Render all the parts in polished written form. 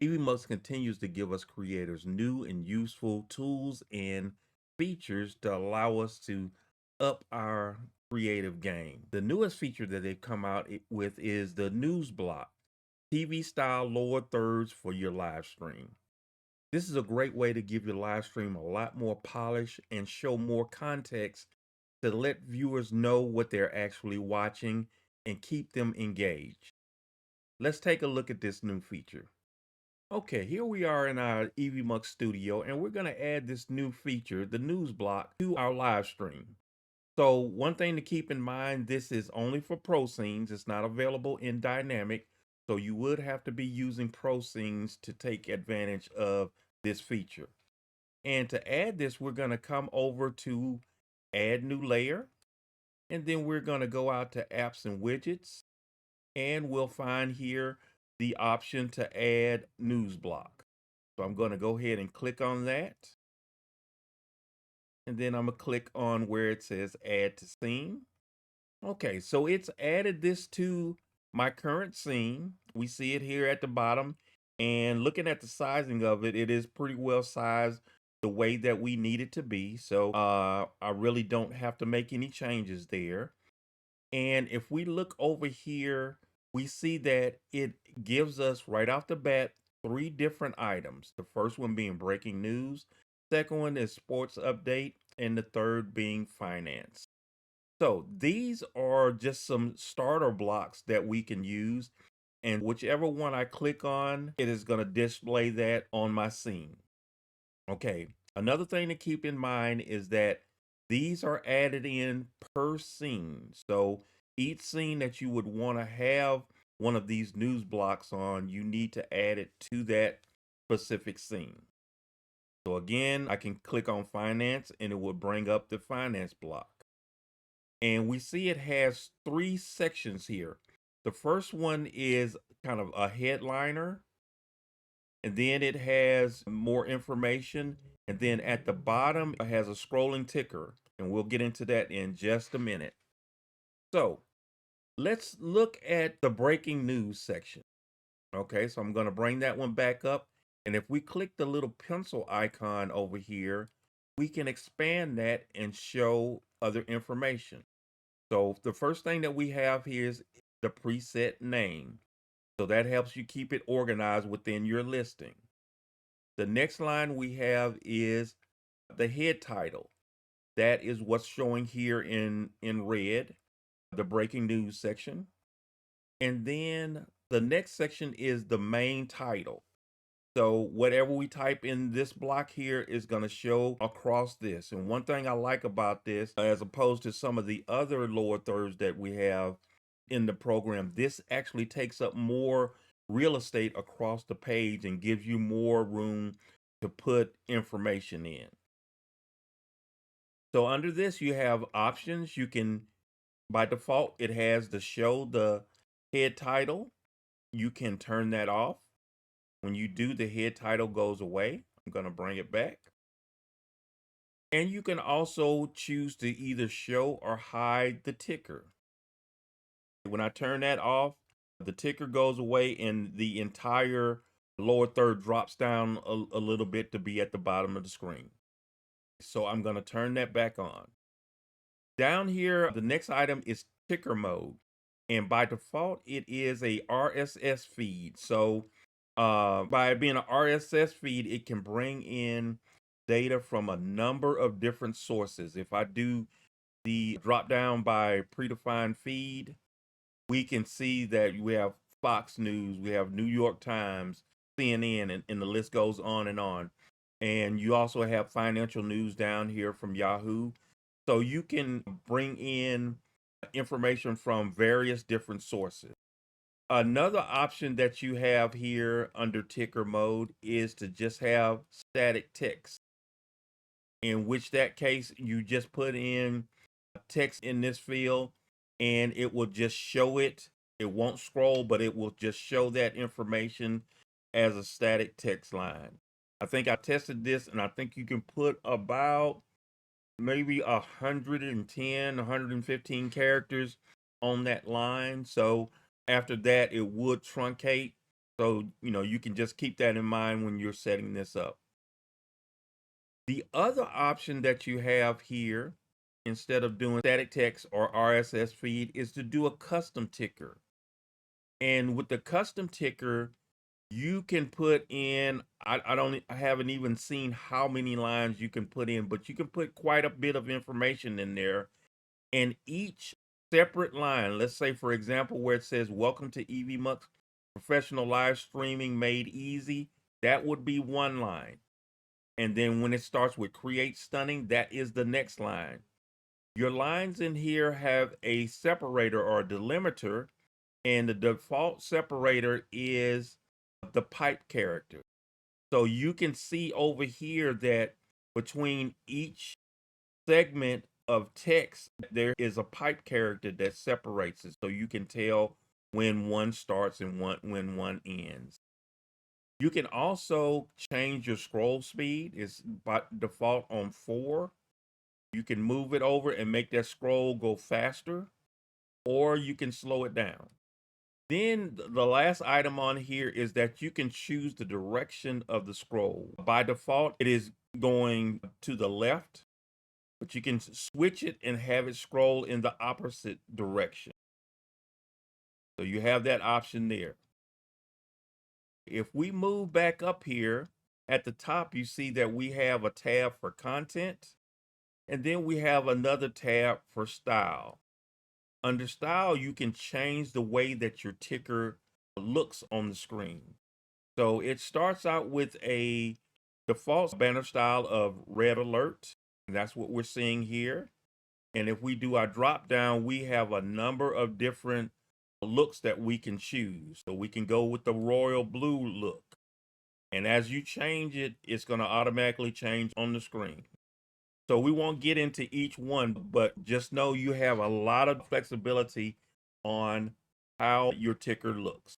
Evmux continues to give us creators new and useful tools and features to allow us to up our creative game. The newest feature that they've come out with is the news block, TV style lower thirds for your live stream. This is a great way to give your live stream a lot more polish and show more context to let viewers know what they're actually watching and keep them engaged. Let's take a look at this new feature. Okay, here we are in our Evmux studio, and we're going to add this new feature, the news block, to our live stream. So one thing to keep in mind, this is only for pro scenes. It's not available in dynamic. So you would have to be using pro scenes to take advantage of this feature. And to add this, we're going to come over to add new layer. And then we're going to go out to apps and widgets. And we'll find here the option to add news block. So I'm going to go ahead and click on that. And then I'm going to click on where it says add to scene. Okay, so it's added this to my current scene. We see it here at the bottom. And looking at the sizing of it, it is pretty well sized the way that we need it to be. So I really don't have to make any changes there. And if we look over here, we see that it gives us right off the bat 3 different items. The first one being breaking news, second one is sports update, and the third being finance. So these are just some starter blocks that we can use. And whichever one I click on, it is going to display that on my scene. Okay. Another thing to keep in mind is that these are added in per scene. So each scene that you would want to have one of these news blocks on, you need to add it to that specific scene. So again, I can click on finance and it will bring up the finance block. And we see it has 3 sections here. The first one is kind of a headliner, and then it has more information, and then at the bottom it has a scrolling ticker, and we'll get into that in just a minute. So let's look at the breaking news section. Okay, so I'm going to bring that one back up, and if we click the little pencil icon over here, we can expand that and show other information. So the first thing that we have here is the preset name. So that helps you keep it organized within your listing. The next line we have is the head title. That is what's showing here in red, the breaking news section. And then the next section is the main title. So whatever we type in this block here is going to show across this. And one thing I like about this, as opposed to some of the other lower thirds that we have in the program, this actually takes up more real estate across the page and gives you more room to put information in. So under this, you have options. You can, by default, it has to show the head title. You can turn that off. When you do, the head title goes away. I'm going to bring it back. And you can also choose to either show or hide the ticker. When I turn that off, the ticker goes away and the entire lower third drops down a little bit to be at the bottom of the screen. So I'm going to turn that back on. Down here, the next item is ticker mode. And by default, it is a RSS feed. So by being an RSS feed, it can bring in data from a number of different sources. If I do the drop down by predefined feed, we can see that we have Fox News, we have New York Times, CNN, and the list goes on and on. And you also have financial news down here from Yahoo. So you can bring in information from various different sources. Another option that you have here under ticker mode is to just have static text, in which that case you just put in text in this field and it will just show it. It won't scroll, but it will just show that information as a static text line. I think I tested this and I think you can put about maybe 110, 115 characters on that line. So after that, it would truncate. So, you can just keep that in mind when you're setting this up. The other option that you have here, instead of doing static text or RSS feed, is to do a custom ticker. And with the custom ticker, you can put in, I haven't even seen how many lines you can put in, but you can put quite a bit of information in there. And each separate line, let's say, for example, where it says, "Welcome to Evmux, professional live streaming made easy," that would be one line. And then when it starts with "create stunning," that is the next line. Your lines in here have a separator or a delimiter, and the default separator is the pipe character. So you can see over here that between each segment of text, there is a pipe character that separates it. So you can tell when one starts and when one ends. You can also change your scroll speed. It's by default on 4. You can move it over and make that scroll go faster, or you can slow it down. Then the last item on here is that you can choose the direction of the scroll. By default, it is going to the left, but you can switch it and have it scroll in the opposite direction. So you have that option there. If we move back up here, at the top, you see that we have a tab for content, and then we have another tab for style. Under style, you can change the way that your ticker looks on the screen. So it starts out with a default banner style of red alert. And that's what we're seeing here. And if we do our drop down, we have a number of different looks that we can choose. So we can go with the royal blue look. And as you change it, it's going to automatically change on the screen. So we won't get into each one, but just know you have a lot of flexibility on how your ticker looks.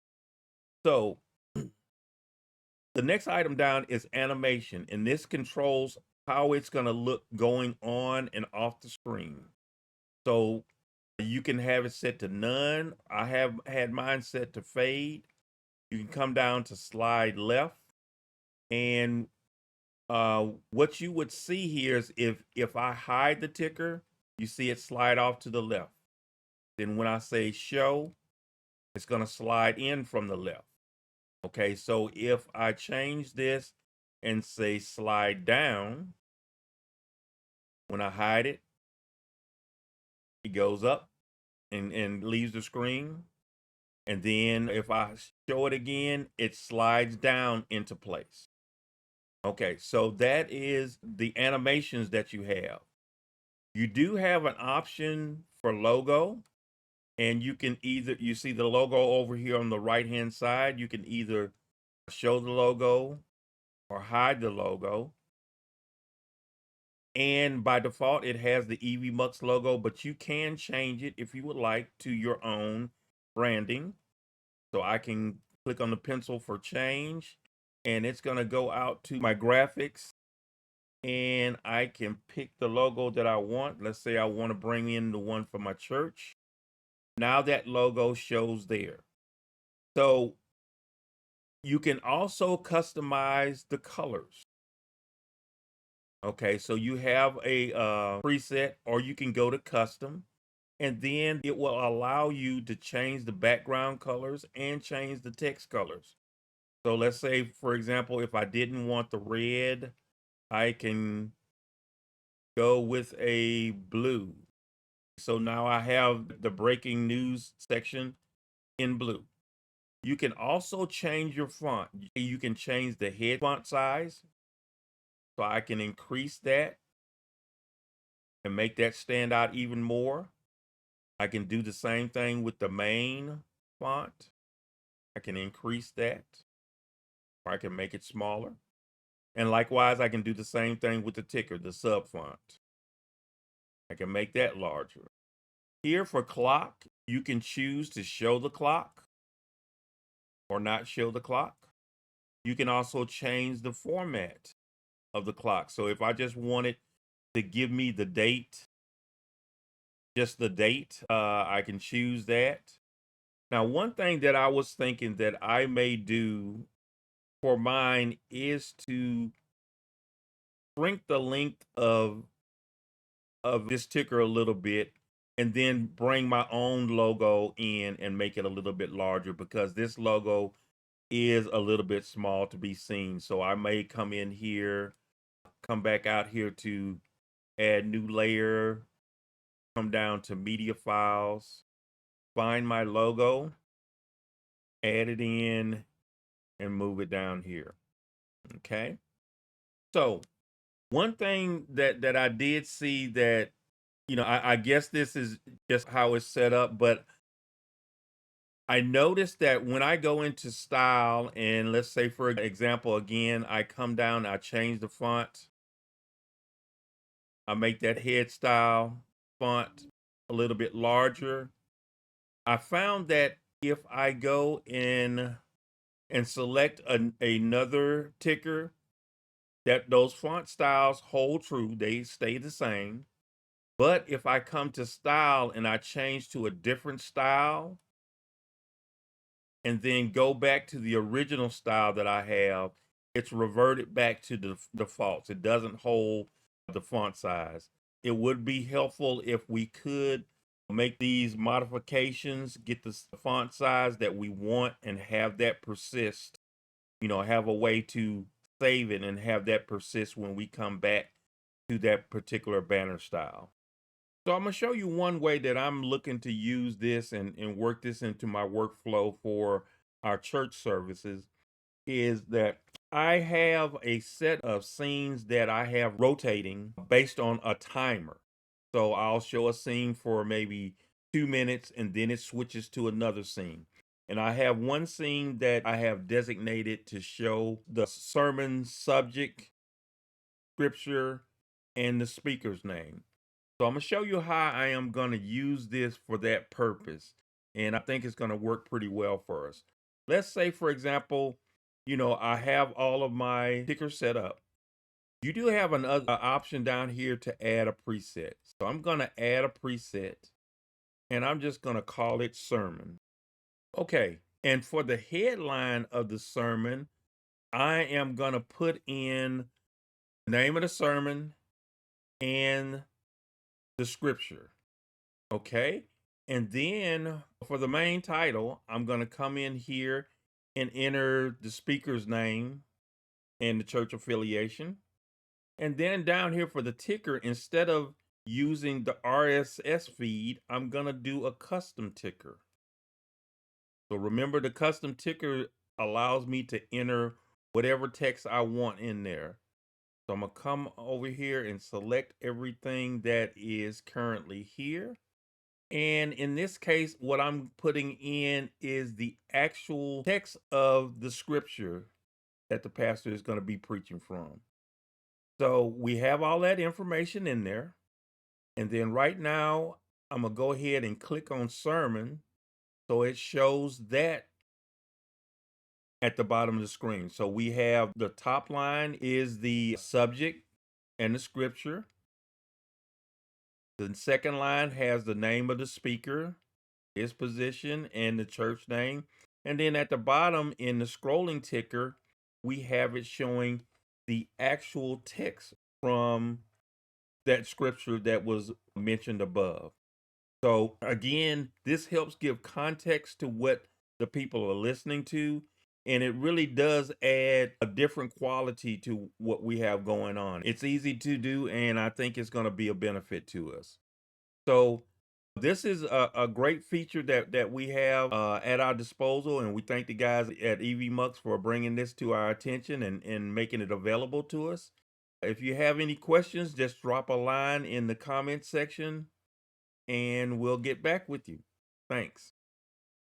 So the next item down is animation, and this controls how it's going to look going on and off the screen. So you can have it set to none. I have had mine set to fade. You can come down to slide left, and what you would see here is if I hide the ticker, you see it slide off to the left. Then when I say show, it's going to slide in from the left. Okay, so if I change this and say slide down, when I hide it, it goes up and leaves the screen. And then if I show it again, it slides down into place. Okay, so that is the animations that you have. You do have an option for logo, and you see the logo over here on the right hand side. You can either show the logo or hide the logo. And by default, it has the Evmux logo, but you can change it if you would like to your own branding. So I can click on the pencil for change, and it's going to go out to my graphics, and I can pick the logo that I want. Let's say I want to bring in the one for my church. Now that logo shows there. So you can also customize the colors. Okay, so you have a preset, or you can go to custom, and then it will allow you to change the background colors and change the text colors. So let's say, for example, if I didn't want the red, I can go with a blue. So now I have the breaking news section in blue. You can also change your font. You can change the head font size. So I can increase that and make that stand out even more. I can do the same thing with the main font. I can increase that, or I can make it smaller. And likewise, I can do the same thing with the ticker, the sub font. I can make that larger. Here for clock, you can choose to show the clock or not show the clock. You can also change the format of the clock. So if I just wanted to give me the date, just the date, I can choose that. Now, one thing that I was thinking that I may do for mine is to shrink the length of this ticker a little bit and then bring my own logo in and make it a little bit larger because this logo is a little bit small to be seen. So I may come in here, come back out here to add new layer, come down to media files, find my logo, add it in, and move it down here. Okay. So one thing that I did see that, I guess this is just how it's set up, but I noticed that when I go into style and let's say for example, again, I come down, I change the font, I make that head style font a little bit larger. I found that if I go in and select another ticker, that those font styles hold true, they stay the same. But if I come to style and I change to a different style and then go back to the original style that I have, it's reverted back to the defaults. It doesn't hold the font size. It would be helpful if we could make these modifications, get the font size that we want and have that persist, have a way to save it and have that persist when we come back to that particular banner style. So I'm gonna show you one way that I'm looking to use this and work this into my workflow for our church services is that I have a set of scenes that I have rotating based on a timer. So I'll show a scene for maybe 2 minutes and then it switches to another scene. And I have one scene that I have designated to show the sermon subject, scripture, and the speaker's name. So I'm gonna show you how I am gonna use this for that purpose. And I think it's gonna work pretty well for us. Let's say, for example, I have all of my tickers set up. You do have another option down here to add a preset. So I'm gonna add a preset and I'm just gonna call it sermon. Okay, and for the headline of the sermon, I am gonna put in the name of the sermon and the scripture. Okay. And then for the main title, I'm going to come in here and enter the speaker's name and the church affiliation. And then down here for the ticker, instead of using the RSS feed, I'm going to do a custom ticker. So remember, the custom ticker allows me to enter whatever text I want in there. So I'm going to come over here and select everything that is currently here. And in this case, what I'm putting in is the actual text of the scripture that the pastor is going to be preaching from. So we have all that information in there. And then right now, I'm going to go ahead and click on sermon. So it shows that at the bottom of the screen. So we have the top line is the subject and the scripture. The second line has the name of the speaker, his position, and the church name. And then at the bottom in the scrolling ticker, we have it showing the actual text from that scripture that was mentioned above. So again, this helps give context to what the people are listening to. And it really does add a different quality to what we have going on. It's easy to do, and I think it's going to be a benefit to us. So this is a great feature that we have at our disposal, and we thank the guys at Evmux for bringing this to our attention and making it available to us. If you have any questions, just drop a line in the comment section, and we'll get back with you. Thanks.